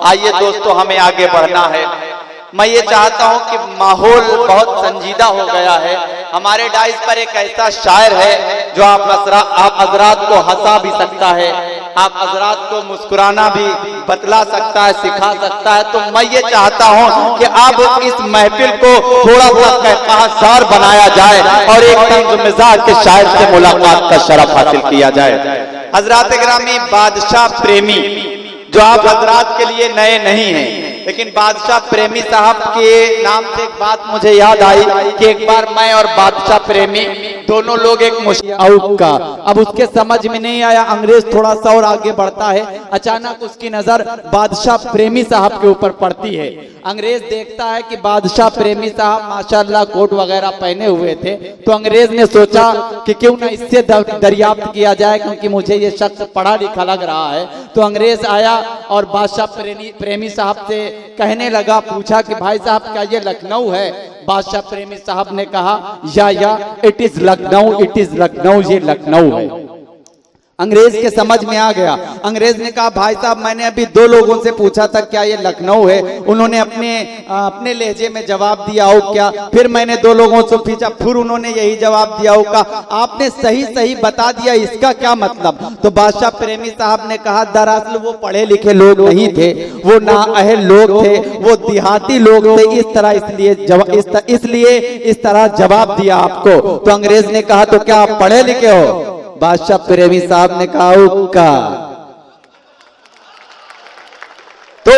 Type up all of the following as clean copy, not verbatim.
आइए दोस्तों, हमें आगे बढ़ना है। मैं ये चाहता हूँ कि माहौल बहुत संजीदा हो गया है। हमारे डाइस पर एक ऐसा शायर है जो आप हजरात को हंसा भी सकता है, आप हजरात को मुस्कुराना भी बतला सकता है, सिखा सकता है। तो मैं ये चाहता हूँ कि अब इस महफिल को थोड़ा सा कहकशार बनाया जाए और एक तंज मिजाज के शायर से मुलाकात का शरफ हासिल किया जाए। हजरात गिरामी, बादशाह प्रेमी जो आप हजरात के लिए नए नहीं हैं, लेकिन बादशाह प्रेमी साहब के नाम से एक बात मुझे याद आई कि एक बार मैं और बादशाह प्रेमी दोनों लोग एक मुश्किल का, अब उसके समझ में नहीं आया, अंग्रेज थोड़ा सा और आगे बढ़ता है, अचानक उसकी नजर बादशाह प्रेमी साहब के ऊपर पड़ती है। अंग्रेज देखता है कि बादशाह प्रेमी साहब माशाल्लाह कोट वगैरह पहने हुए थे, तो अंग्रेज ने सोचा कि क्यों ना इससे दरियाफ्त किया जाए, क्योंकि मुझे ये शख्स पढ़ा लिखा लग रहा है। तो अंग्रेज आया और बादशाह प्रेमी साहब से कहने लगा, पूछा कि भाई साहब क्या ये लखनऊ है? बादशाह प्रेमी साहब ने कहा या it is Lucknow, it is Lucknow, ये लखनऊ है। अंग्रेज के समझ में आ गया। अंग्रेज ने कहा, भाई साहब मैंने अभी दो लोगों से पूछा था क्या ये लखनऊ है, उन्होंने अपने लहजे में जवाब दिया हो क्या, फिर मैंने दो लोगों से पूछा, फिर उन्होंने यही जवाब दिया होगा, आपने सही सही बता दिया, इसका क्या मतलब? तो बादशाह प्रेमी साहब ने कहा, दरअसल वो पढ़े लिखे लोग नहीं थे, वो नाअहल लोग थे, वो देहाती लोग थे, इसलिए इस तरह जवाब दिया आपको। तो अंग्रेज ने कहा, तो क्या आप पढ़े लिखे हो? बादशाह प्रेमी साहब ने कहा, उक्का। तो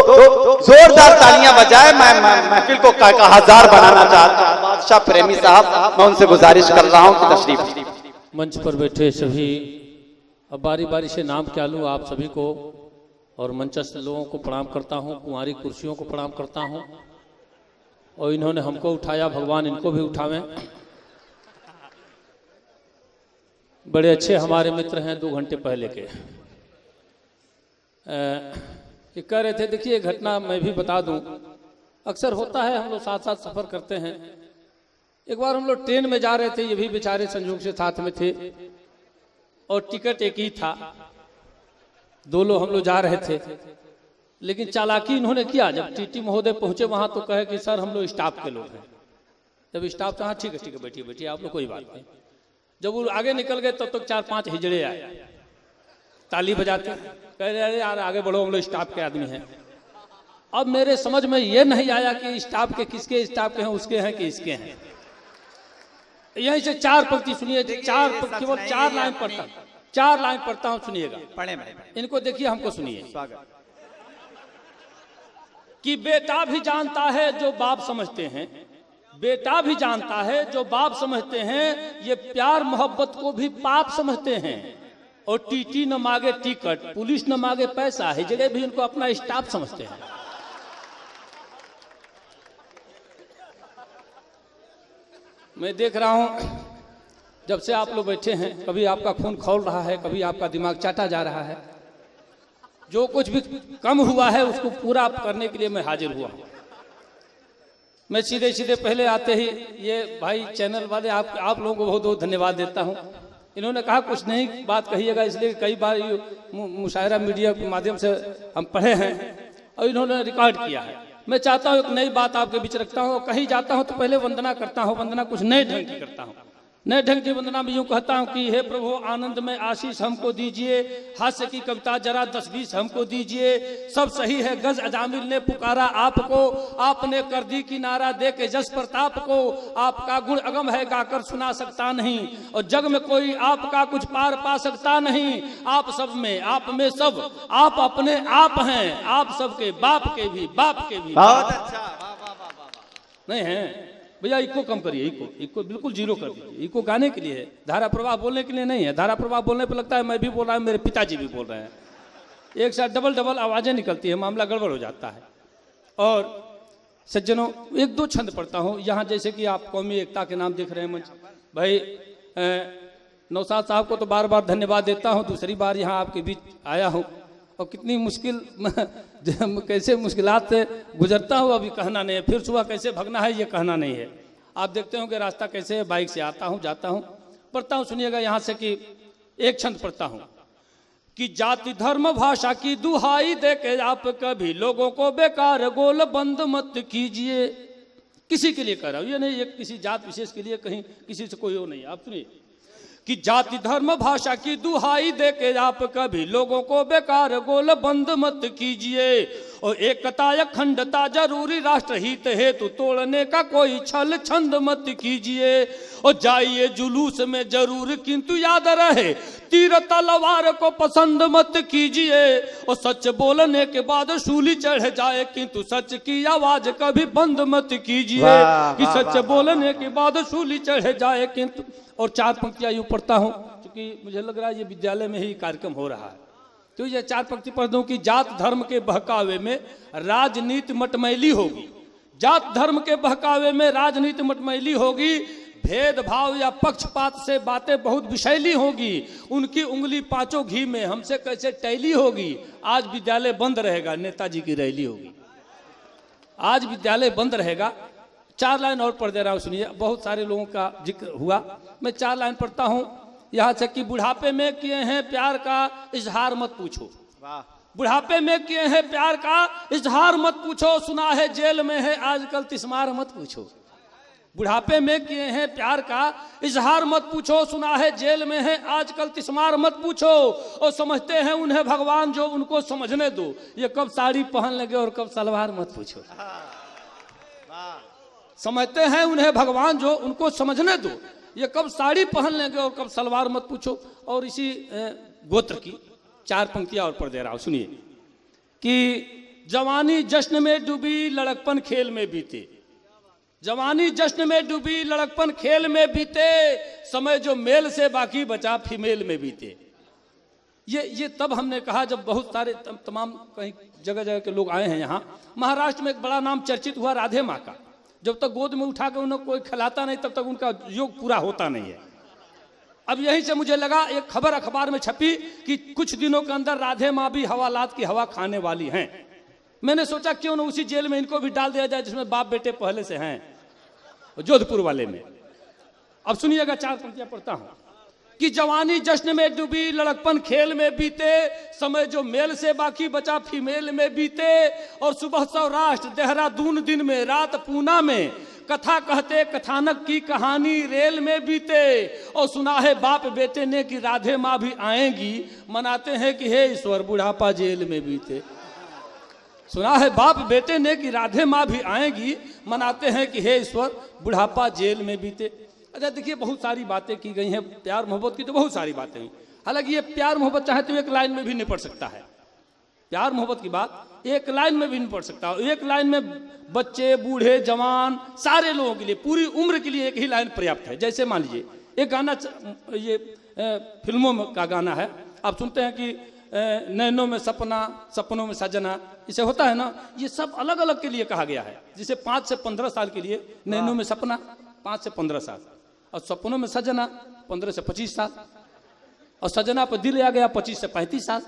जोरदार तालियां बजाए, मैं महफिल को कहकशार बनाना चाहता हूं। बादशाह प्रेमी साहब, मैं उनसे गुजारिश कर रहा हूं कि तशरीफ। मंच पर बैठे सभी, अब बारी बारी से नाम क्या लूं आप सभी को, और मंचस्थ लोगों को प्रणाम करता हूं, कुंवारी कुर्सियों को प्रणाम करता हूं, और इन्होंने हमको उठाया, भगवान इनको भी उठावें। बड़े अच्छे हमारे मित्र हैं, 2 घंटे पहले के ये कह रहे थे, देखिए घटना मैं भी बता दूं, अक्सर होता है, हम लोग साथ साथ सफ़र करते हैं। एक बार हम लोग ट्रेन में जा रहे थे, ये भी बेचारे संयोग से साथ में थे, और टिकट एक ही था, 2 लोग हम लोग जा रहे थे। लेकिन चालाकी इन्होंने किया, जब टीटी महोदय पहुंचे वहां तो कहे कि सर हम लोग स्टाफ के लोग हैं। जब स्टाफ कहा, ठीक है बैठिए बैठिए, आप लोग कोई बात नहीं। जब वो आगे निकल गए तब तक 4-5 हिजड़े आए, ताली बजाते, कह रहे अरे यार आगे बढ़ो, हम लोग स्टाफ के आदमी हैं। अब मेरे समझ में ये नहीं आया कि स्टाफ के किसके स्टाफ के हैं, उसके हैं कि इसके हैं। यहीं से 4 पंक्ति सुनिए, केवल 4 लाइन पढ़ता हूँ, 4 लाइन पढ़ता हूँ, सुनिएगा। पढ़े इनको देखिए, हमको सुनिए। कि बेटा भी जानता है जो बाप समझते हैं, बेटा भी जानता है जो बाप समझते हैं, ये प्यार मोहब्बत को भी पाप समझते हैं। और टीटी न मांगे टिकट, पुलिस न मांगे पैसा, हिजड़े भी इनको अपना स्टाफ समझते हैं। मैं देख रहा हूं जब से आप लोग बैठे हैं, कभी आपका खून खौल रहा है, कभी आपका दिमाग चाटा जा रहा है। जो कुछ भी कम हुआ है उसको पूरा करने के लिए मैं हाजिर हुआ हूं। मैं सीधे सीधे पहले आते ही ये भाई चैनल वाले आप लोगों को बहुत बहुत धन्यवाद देता हूं। इन्होंने कहा कुछ नई बात कहिएगा, इसलिए कई बार मुशायरा मीडिया के माध्यम से हम पढ़े हैं और इन्होंने रिकॉर्ड किया है। मैं चाहता हूं एक नई बात आपके बीच रखता हूं, कहीं जाता हूं तो पहले वंदना करता हूं, वंदना कुछ नए ढंग की करता हूं। नए ढंग की वंदना में यूं कहता हूं कि हे प्रभु आनंद में आशीष हमको दीजिए, हास्य की कविता जरा 10-20 हमको दीजिए। सब सही है गज अजामिल ने पुकारा आपको, आपने कर दी किनारा दे के जस प्रताप को। आपका गुण अगम है गाकर सुना सकता नहीं, और जग में कोई आपका कुछ पार पा सकता नहीं। आप सब में, आप में सब, आप अपने आप हैं, आप सबके बाप के भी, बाप के भी। बहुत अच्छा, नहीं है भैया, इको कम करिए, इको बिल्कुल 0 कर दीजिए। इको गाने के लिए है, धारा प्रवाह बोलने के लिए नहीं है। धारा प्रवाह बोलने पर लगता है मैं भी बोल रहा हूँ, मेरे पिताजी भी बोल रहे हैं, एक साथ डबल आवाजें निकलती है, मामला गड़बड़ हो जाता है। और सज्जनों 1-2 छंद पढ़ता हूँ यहाँ, जैसे कि आप कौमी एकता के नाम देख रहे हैं मंच भाई। नौशाद साहब को तो बार बार धन्यवाद देता हूँ, दूसरी बार यहाँ आपके बीच आया हूँ, और कितनी मुश्किल कैसे मुश्किलात से गुजरता हूँ अभी कहना नहीं है। फिर सुबह कैसे भगना है ये कहना नहीं है। आप देखते हो कि रास्ता कैसे है, बाइक से आता हूँ जाता हूँ, पढ़ता हूँ, सुनिएगा यहाँ से कि एक छंद पढ़ता हूँ कि जाति धर्म भाषा की दुहाई देके आप कभी लोगों को बेकार गोल बंद मत कीजिए। किसी के लिए कह रहा हूं, ये नहीं ये किसी जात विशेष के लिए, कहीं किसी से कोई वो नहीं। आप सुनिए कि जाति धर्म भाषा की दुहाई देके आप कभी लोगों को बेकार गोल बंद मत कीजिए। और एकता अखंडता जरूरी राष्ट्र हित हेतु तोड़ने का कोई छल छंद मत कीजिए। और जाइए जुलूस में जरूर किंतु याद रहे तीर तलवार को पसंद मत कीजिए। और सच बोलने के बाद सूली चढ़ जाए किंतु सच की आवाज कभी बंद मत कीजिए। कि सच बोलने के बाद सूली चढ़ जाए किंतु। और 4 पंक्तियां यूं पढ़ता हूं क्योंकि मुझे लग रहा है ये विद्यालय में ही कार्यक्रम हो रहा है, तो ये 4 पंक्ति पढ़ दूं कि जात धर्म के बहकावे में राजनीति मटमैली होगी। जात धर्म के बहकावे में राजनीति मटमैली होगी। भेदभाव या पक्षपात से बातें बहुत विषैली होगी। उनकी उंगली 5 घी में हमसे कैसे टैली होगी। आज विद्यालय बंद रहेगा, नेताजी की रैली होगी। आज विद्यालय बंद रहेगा। 4 लाइन और पढ़ दे रहा हूं, सुनिए। बहुत सारे लोगों का जिक्र हुआ, मैं 4 लाइन पढ़ता हूं। यहाँ से कि बुढ़ापे में किए हैं प्यार का इजहार मत पूछो। बुढ़ापे में किए हैं प्यार का इजहार मत पूछो। सुना है जेल में है आजकल तिस्मार मत पूछो। बुढ़ापे में किए हैं प्यार का इजहार मत पूछो। सुना है जेल में है आजकल तिस्मार मत पूछो। और समझते हैं उन्हें भगवान जो उनको समझने दो। ये कब साड़ी पहन लगे और कब सलवार मत पूछो। समझते हैं उन्हें भगवान जो उनको समझने दो। ये कब साड़ी पहन लेंगे और कब सलवार मत पूछो। और इसी गोत्र की 4 पंक्तियां और पढ़ दे रहा हूं, सुनिए कि जवानी जश्न में डूबी लड़कपन खेल में बीते। जवानी जश्न में डूबी लड़कपन खेल में बीते। समय जो मेल से बाकी बचा फीमेल में बीते। ये तब हमने कहा जब बहुत सारे तमाम कहीं जगह जगह के लोग आए हैं यहाँ। महाराष्ट्र में एक बड़ा नाम चर्चित हुआ राधे माँ का। जब तक गोद में उठा कर उन्हें कोई खिलाता नहीं तब तक उनका योग पूरा होता नहीं है। अब यहीं से मुझे लगा एक खबर अखबार में छपी कि कुछ दिनों के अंदर राधे माँ भी हवालात की हवा खाने वाली हैं। मैंने सोचा क्यों ना उसी जेल में इनको भी डाल दिया जाए जिसमें बाप बेटे पहले से हैं, जोधपुर वाले में। अब सुनिएगा 4 पंक्तियां पढ़ता हूं कि जवानी जश्न में डूबी लड़कपन खेल में बीते। समय जो मेल से बाकी बचा फीमेल में बीते। और सुबह सौराष्ट्र देहरादून दिन में रात पूना में कथा कहते कथानक की कहानी रेल में बीते। और सुना है बाप बेटे ने कि राधे माँ भी आएंगी। मनाते हैं कि हे ईश्वर बुढ़ापा जेल में बीते। सुना है बाप बेटे ने कि राधे माँ भी आएंगी। मनाते हैं कि हे ईश्वर बुढ़ापा जेल में बीते। अच्छा देखिए बहुत सारी बातें की गई हैं प्यार मोहब्बत की, तो बहुत सारी बातें हुई। हालांकि ये प्यार मोहब्बत चाहे तो एक लाइन में भी निपट सकता है। प्यार मोहब्बत की बात एक लाइन में भी निपट सकता है। एक लाइन में बच्चे बूढ़े जवान सारे लोगों के लिए पूरी उम्र के लिए एक ही लाइन पर्याप्त है। जैसे मान लीजिए एक गाना, ये फिल्मों का गाना है, आप सुनते हैं कि नैनों में सपना सपनों में सजना, इसे होता है ना। ये सब अलग अलग के लिए कहा गया है। जैसे 5 से 15 साल के लिए नैनों में सपना 5 से 15 साल, और सपनों में सजना 15 से 25 साल, और सजना पर दिल आ गया 25 से 35 साल।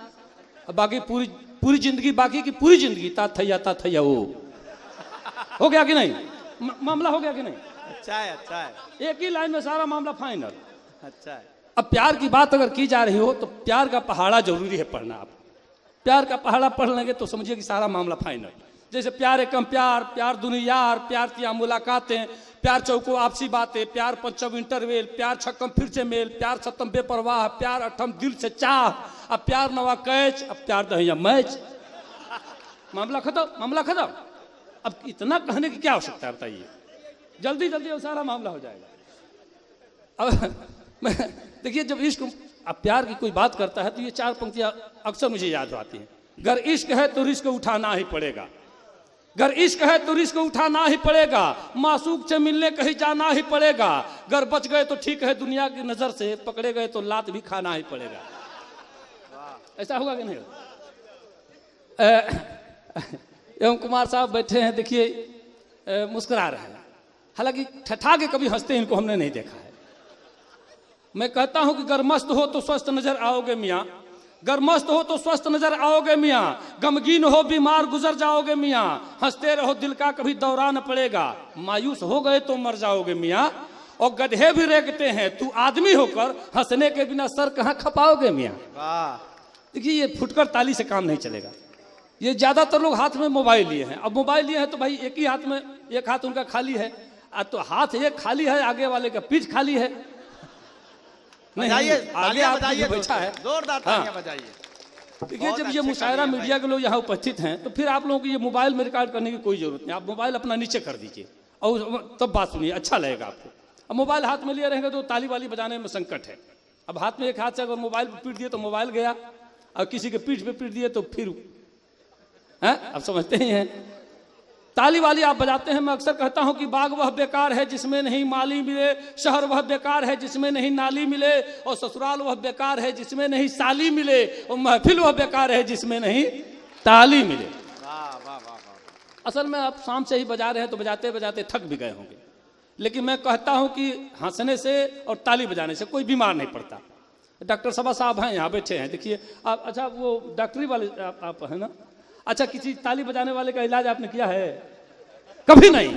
और बाकी पूरी जिंदगी, बाकी की पूरी जिंदगी ता थैया वो हो गया कि नहीं? मामला हो गया कि नहीं? अच्छा है। एक ही लाइन में सारा मामला फाइनल। अच्छा है। अब प्यार की बात अगर की जा रही हो तो प्यार का पहाड़ा जरूरी है पढ़ना। आप प्यार का पहाड़ा पढ़ लेंगे तो समझिए कि सारा मामला फाइनल। जैसे प्यार एकम प्यार, प्यार दुनिया यार, प्यार किया मुलाकातें, प्यार चौको आपसी बातें, प्यार पंचम इंटरवेल, प्यार छक्कम फिर से मेल, प्यार सप्तम बेपरवाह, प्यार अठम दिल से चाह, अब प्यार नवा कैच, अब प्यार दहिया मैच। मामला खत्म। अब इतना कहने की क्या आवश्यकता है बताइए? जल्दी वो सारा मामला हो जाएगा। अब देखिए जब इश्क अब प्यार की कोई बात करता है तो ये 4 पंक्तियां अक्सर मुझे याद आती हैं। अगर इश्क है तो रिस्क उठाना ही पड़ेगा। अगर इश्क है तो रिस्क उठाना ही पड़ेगा। मासूक से मिलने कहीं जाना ही पड़ेगा। अगर बच गए तो ठीक है दुनिया की नजर से, पकड़े गए तो लात भी खाना ही पड़ेगा। ऐसा होगा कि नहीं? एवं कुमार साहब बैठे हैं, देखिए मुस्कुरा रहे हैं। हालांकि ठठा के कभी हंसते इनको हमने नहीं देखा है। मैं कहता हूं कि अगर मस्त हो तो स्वस्थ नजर आओगे मियाँ, अगर मस्त हो तो स्वस्थ नजर आओगे मियाँ, गमगीन हो बीमार गुजर जाओगे मियाँ, हंसते रहो दिल का कभी दौरा न पड़ेगा, मायूस हो गए तो मर जाओगे मियाँ, और गधे भी रेंगते हैं तू आदमी होकर हंसने के बिना सर कहाँ खपाओगे मियाँ। देखिए ये फुटकर ताली से काम नहीं चलेगा। ये ज्यादातर लोग हाथ में मोबाइल लिए हैं। अब मोबाइल लिए हैं तो भाई एक ही हाथ में, एक हाथ उनका खाली है, तो हाथ एक खाली है, आगे वाले का पीठ खाली है। नहीं, आगे आप बैठा है, जोरदार तालियां बजाइए। देखिए जब ये मुशायरा मीडिया के लोग यहाँ उपस्थित हैं तो फिर आप लोगों को ये मोबाइल में रिकॉर्ड करने की कोई जरूरत नहीं। आप मोबाइल अपना नीचे कर दीजिए और तब बात सुनिए, अच्छा लगेगा आपको। अब मोबाइल हाथ में लिए रहेंगे तो ताली वाली बजाने में संकट है। अब हाथ में एक हाथ से अगर मोबाइल पे पीट दिए तो मोबाइल गया, और किसी के पीठ पे पीट दिए तो फिर अब समझते ही हैं। ताली वाली आप बजाते हैं। मैं अक्सर कहता हूं कि बाग वह बेकार है जिसमें नहीं माली मिले, शहर वह बेकार है जिसमें नहीं नाली मिले, और ससुराल वह बेकार है जिसमें नहीं साली मिले, और महफिल वह बेकार है जिसमें नहीं ताली मिले। वाह वाह वाह वाह। असल में आप शाम से ही बजा रहे हैं तो बजाते बजाते थक भी गए होंगे, लेकिन मैं कहता हूं कि हंसने से और ताली बजाने से कोई बीमार नहीं पड़ता। डॉक्टर सबा साहब हैं यहाँ बैठे हैं, देखिए आप। अच्छा वो डॉक्टरी वाले आप है ना? अच्छा किसी ताली बजाने वाले का इलाज आपने किया है? कभी नहीं।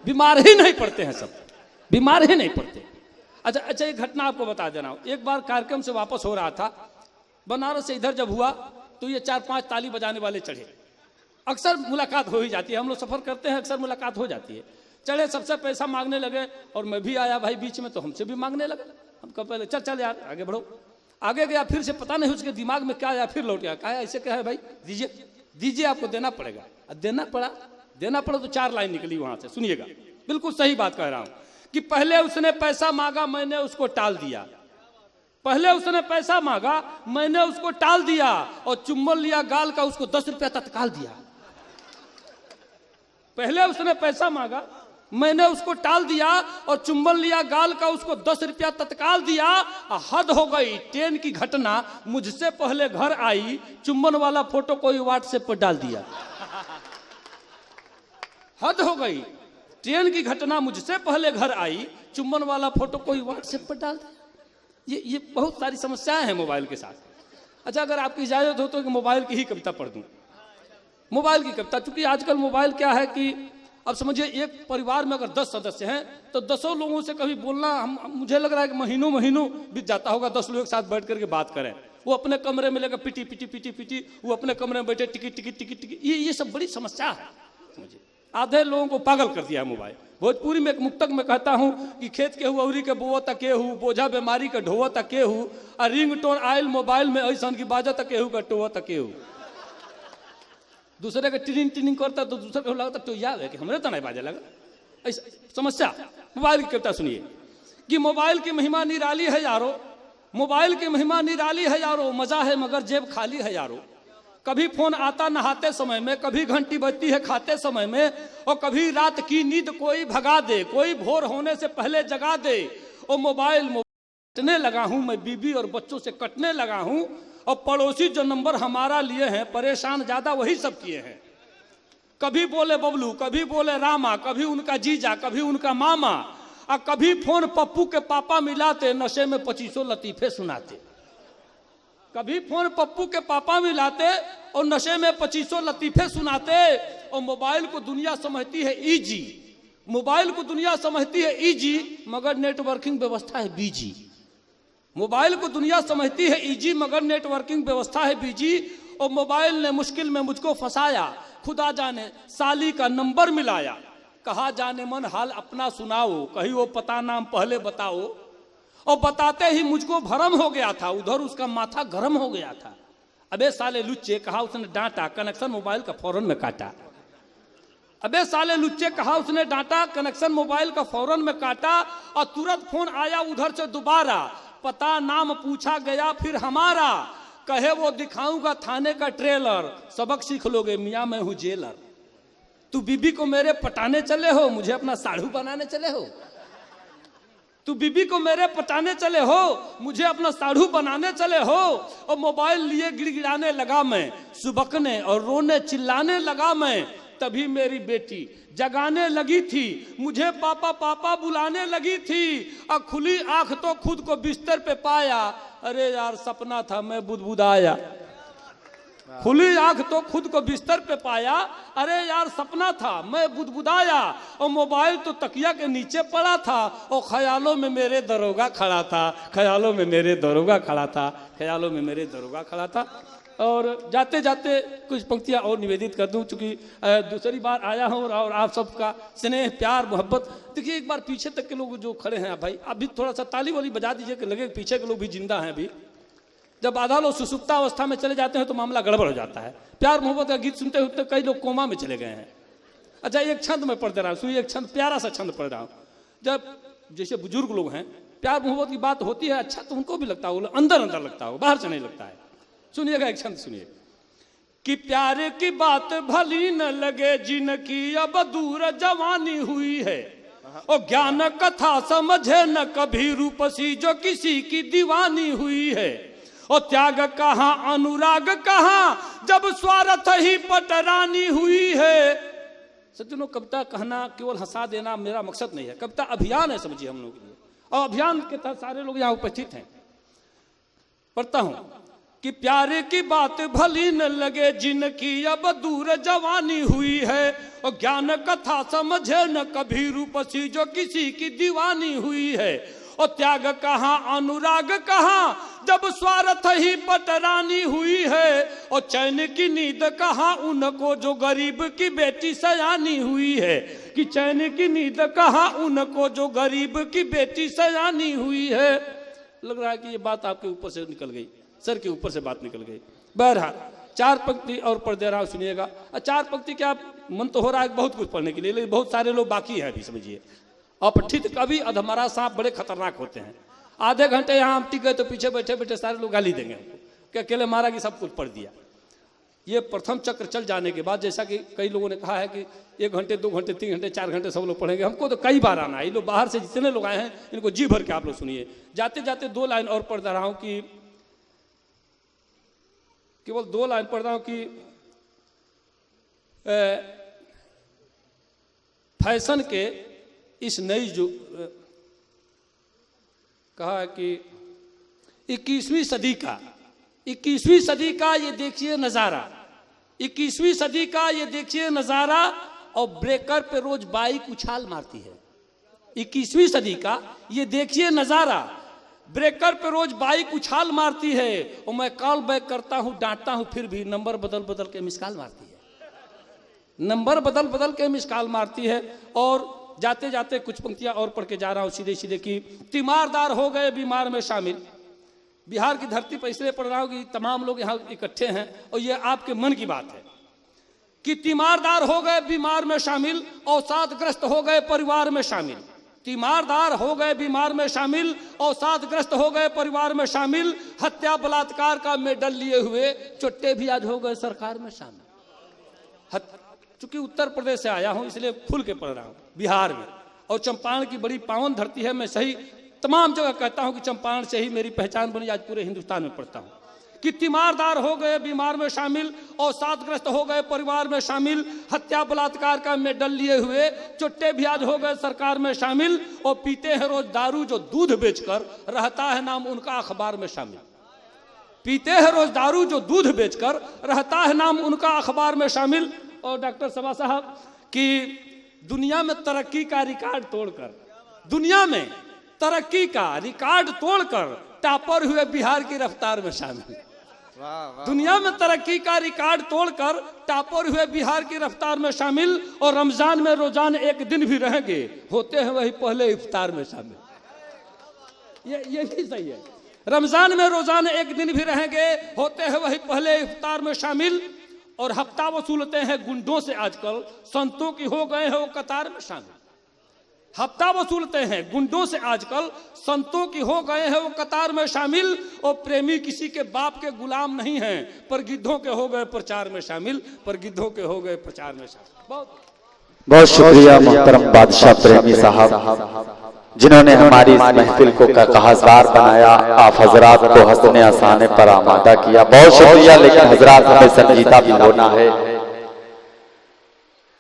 बीमार ही नहीं पड़ते हैं, सब बीमार ही नहीं पड़ते। अच्छा एक घटना आपको बता दे रहा हूँ। एक बार कार्यक्रम से वापस हो रहा था, बनारस से इधर जब हुआ तो ये 4-5 ताली बजाने वाले चढ़े। अक्सर मुलाकात हो ही जाती है, हम लोग सफर करते हैं, अक्सर मुलाकात हो जाती है। चढ़े, सबसे पैसा मांगने लगे और मैं भी आया भाई बीच में, तो हमसे भी मांगने लगे। हम कब पहले चल यार आगे बढ़ो। आगे गया, फिर से पता नहीं उसके दिमाग में क्या आया, फिर लौट गया। कहा ऐसे क्या है भाई, दीजिए दीजिए, आपको देना पड़ेगा। देना पड़ा तो 4 लाइन निकली वहां से, सुनिएगा। बिल्कुल सही बात कह रहा हूं कि पहले उसने पैसा मांगा, मैंने उसको टाल दिया। पहले उसने पैसा मांगा, मैंने उसको टाल दिया, और चुम्बन लिया गाल का, उसको 10 रुपया तत्काल दिया। पहले उसने पैसा मांगा, मैंने उसको टाल दिया, और चुम्बन लिया गाल का, उसको 10 रुपया तत्काल दिया। हद हो गई, ट्रेन की घटना मुझसे पहले घर आई, चुम्बन वाला फोटो कोई व्हाट्सएप पर डाल दिया। हद हो गई, ट्रेन की घटना मुझसे पहले घर आई, चुम्बन वाला फोटो कोई व्हाट्सएप पर डाल दिया। ये बहुत सारी समस्याएं हैं मोबाइल के साथ। अच्छा अगर आपकी इजाजत हो तो मोबाइल की ही कविता पढ़ दूं। मोबाइल की कविता, चूंकि आजकल मोबाइल क्या है कि अब समझिए एक परिवार में अगर 10 सदस्य हैं तो 10 लोगों से कभी बोलना मुझे लग रहा है कि महीनों बीत जाता होगा। 10 लोग एक साथ बैठ करके बात करें। वो अपने कमरे में लेकर पिटी, वो अपने कमरे में बैठे टिकी। ये सब बड़ी समस्या है। मुझे आधे लोगों को पागल कर दिया है मोबाइल। भोजपुरी में एक मुक्तक में कहता हूं कि खेत के हुआरी के बोवो तके हूँ, बोझा बीमारी के ढोवो तके हूँ, और रिंग टोन आयल मोबाइल में ऐसा की बाजा तके हूँ का टोवो तके हूँ। दूसरे के टिनिंग करता तो दूसरे को लगता तो याद है कि हमरे तो नहीं बाजा लगा। ऐसा समस्या। मोबाइल की कविता सुनिए कि मोबाइल की महिमा निराली है यारो, मोबाइल की महिमा निराली है यारो, मजा है मगर जेब खाली है यारो। कभी फोन आता नहाते समय में, कभी घंटी बजती है खाते समय में, और कभी रात की नींद कोई भगा दे, कोई भोर होने से पहले जगा दे। और मोबाइल कटने लगा हूं मैं, बीबी और बच्चों से कटने लगा हूं, और पड़ोसी जो नंबर हमारा लिए हैं, परेशान ज्यादा वही सब किए हैं। कभी बोले बबलू, कभी बोले रामा, कभी उनका जीजा, कभी उनका मामा, और कभी फोन पप्पू के पापा मिलाते, नशे में 25 लतीफे सुनाते। कभी फोन पप्पू के पापा मिलाते और नशे में 25 लतीफे सुनाते। और मोबाइल को दुनिया समझती है इजी, मोबाइल को दुनिया समझती है इजी, मगर नेटवर्किंग व्यवस्था है बीजी। मोबाइल को दुनिया समझती है इजी, मगर नेटवर्किंग व्यवस्था है बीजी। और मोबाइल ने मुश्किल में मुझको फंसाया, खुदा जाने साली का नंबर मिलाया। कहा जाने मन हाल अपना सुनाओ, कहीं वो पता नाम पहले बताओ। और बताते ही मुझको भरम हो गया था, उधर उसका माथा गरम हो गया था। अबे साले लुच्चे, कहा उसने डांटा, कनेक्शन मोबाइल का फौरन में काटा। अबे साले लुच्चे, कहा उसने डांटा, कनेक्शन मोबाइल का फौरन में काटा। और तुरंत फोन आया उधर से दोबारा, पता नाम पूछा गया फिर हमारा। कहे वो दिखाऊंगा थाने का ट्रेलर, सबक सीख लोगे मियां मैं हूं जेलर। तू बीबी को मेरे पटाने चले हो, मुझे अपना साढ़ू बनाने चले हो। तू बीबी को मेरे पटाने चले हो, मुझे अपना साढ़ू बनाने चले हो। और मोबाइल लिए गिड़गिड़ाने लगा मैं, सुबकने और रोने चिल्लाने लगा मैं। तभी मेरी बेटी जगाने लगी थी, मुझे पापा पापा बुलाने लगी थी। और खुली आंख तो खुद को बिस्तर पे पाया, अरे यार सपना था मैं बुदबुदाया। खुली आंख तो खुद को बिस्तर पे पाया, अरे यार सपना था मैं बुदबुदाया, और मोबाइल तो तकिया के नीचे पड़ा था, और ख्यालों में मेरे दरोगा खड़ा था, ख्यालों में मेरे दरोगा खड़ा था, ख्यालों में मेरे दरोगा खड़ा था। और जाते जाते कुछ पंक्तियां और निवेदित कर दूं, चूंकि दूसरी बार आया हूं और आप सबका स्नेह प्यार मोहब्बत। देखिए एक बार पीछे तक के लोग जो खड़े हैं भाई, अभी थोड़ा सा ताली वाली बजा दीजिए कि लगे पीछे के लोग भी जिंदा हैं अभी। जब आधा लोग सुसुप्ता अवस्था में चले जाते हैं तो मामला गड़बड़ हो जाता है। प्यार मोहब्बत का गीत सुनते सुनते कई लोग कोमा में चले गए हैं। अच्छा एक छंद में पढ़ दे रहा हूँ, सुनिए, एक छंद प्यारा सा छंद पढ़ रहा हूँ। जब जैसे बुजुर्ग लोग हैं, प्यार मोहब्बत की बात होती है, अच्छा तो उनको भी लगता होगा, अंदर अंदर लगता हो, बाहर से नहीं लगता है। सुनिएगा एक छंद सुनिए कि प्यार की बात भली न लगे जिनकी अब दूर जवानी हुई है, और ज्ञान कथा समझे न कभी रूपसी जो किसी की दीवानी हुई है, और त्याग कहाँ अनुराग कहाँ जब स्वार्थ ही पटरानी हुई है। सज्जनों, कविता कहना केवल हंसा देना मेरा मकसद नहीं है, कविता अभियान है, समझिए हम लोग के लिए, और अभियान के तहत सारे लोग यहाँ उपस्थित हैं। पढ़ता हूं कि प्यार की बात भली न लगे जिनकी अब दूर जवानी हुई है, और ज्ञान कथा समझे न कभी रूपसी जो किसी की दीवानी हुई है, और त्याग कहाँ अनुराग कहाँ जब स्वार्थ ही पटरानी हुई है, और चैन की नींद कहाँ उनको जो गरीब की बेटी सयानी हुई है, कि चैन की नींद कहाँ उनको जो गरीब की बेटी सयानी हुई है। लग रहा है कि ये बात आपके ऊपर से निकल गई, सर के ऊपर से बात निकल गई। बहरहाल चार पंक्ति और पढ़ दे रहा हूँ, सुनिएगा। चार पंक्ति क्या मन तो हो रहा है बहुत कुछ पढ़ने के लिए, लेकिन बहुत सारे लोग बाकी हैं अभी, समझिए। अपठित कवि अधमरा सांप बड़े खतरनाक होते हैं। आधे घंटे यहाँ हम टिक गए तो पीछे बैठे बैठे सारे लोग गाली देंगे हमको कि अकेले महाराज की सब कुछ पढ़ दिया। ये प्रथम चक्र चल जाने के बाद, जैसा कि कई लोगों ने कहा है कि 1 घंटे 2 घंटे 3 घंटे 4 घंटे सब लोग पढ़ेंगे, हमको तो कई बार आना है। ये लोग बाहर से जितने लोग आए हैं इनको जी भर के आप लोग सुनिए। जाते जाते 2 लाइन और पढ़ रहा हूँ कि केवल 2 लाइन पढ़ रहा हूँ कि फैशन के इस नई जो कहा है कि 21वीं सदी का ये देखिए नजारा, 21वीं सदी का ये देखिए नजारा, और ब्रेकर पे रोज बाइक उछाल मारती है। 21वीं सदी का ये देखिए नजारा, ब्रेकर पे रोज बाइक उछाल मारती है, और मैं कॉल बैक करता हूं डांटता हूं फिर भी नंबर बदल बदल के मिसकॉल मारती है, नंबर बदल बदल के मिसकॉल मारती है। और जाते जाते कुछ पंक्तियां और पढ़ के जा रहा हूं सीधे सीधे कि तीमारदार हो गए बीमार में शामिल। बिहार की धरती पर इसलिए पढ़ रहा हूं कि तमाम लोग यहाँ इकट्ठे हैं और ये आपके मन की बात है कि तीमारदार हो गए बीमार में शामिल, अवसादग्रस्त हो गए परिवार में शामिल। तीमारदार हो गए बीमार में शामिल, अवसादग्रस्त हो गए परिवार में शामिल, हत्या बलात्कार का मेडल लिए हुए चुट्टे भी आज हो गए सरकार में शामिल। चूंकि उत्तर प्रदेश से आया हूं इसलिए खुल के पढ़ रहा हूं, बिहार में, और चंपारण की बड़ी पावन धरती है। मैं सही तमाम जगह कहता हूं कि चंपारण से ही मेरी पहचान बनी, आज पूरे हिंदुस्तान में पढ़ता हूं कि तीमारदार हो गए बीमार में शामिल, अवसादग्रस्त हो गए परिवार में शामिल, हत्या बलात्कार का मेडल लिए हुए चुट्टे भी आज हो गए सरकार में शामिल, और पीते हैं रोज दारू जो दूध बेचकर रहता है नाम उनका अखबार में शामिल। पीते हैं रोज दारू जो दूध बेचकर रहता है नाम उनका अखबार में शामिल। और डॉक्टर सभा साहब कि दुनिया में तरक्की का रिकॉर्ड तोड़कर, दुनिया में तरक्की का रिकॉर्ड तोड़कर टॉपर हुए बिहार की रफ्तार में शामिल। दुनिया में तरक्की का रिकॉर्ड तोड़कर टॉपर हुए बिहार की रफ्तार में शामिल, और रमजान में रोजाना एक दिन भी रहेंगे होते हैं वही पहले इफ्तार में शामिल। ये भी सही है, रमजान में रोजाना एक दिन भी रहेंगे होते हैं वही पहले इफ्तार में शामिल। और हफ्ता वसूलते हैं गुंडों से आजकल संतों की हो गए हैं वो कतार में शामिल। हफ्ता वसूलते हैं गुंडों से आजकल संतों की हो गए हैं वो कतार में शामिल। और प्रेमी किसी के बाप के गुलाम नहीं हैं, पर गिद्धों के हो गए प्रचार में शामिल, पर गिद्धों के हो गए प्रचार में शामिल। बहुत शुक्रिया मोहतरम बादशाह प्रेमी साहब, जिन्होंने हमारी इस महफिल को कहासदार बनाया, आप हजरात को हंसने हंसाने पर आमादा किया। बहुत शुक्रिया, लेकिन हजरात हमें संजीदा भी होना है।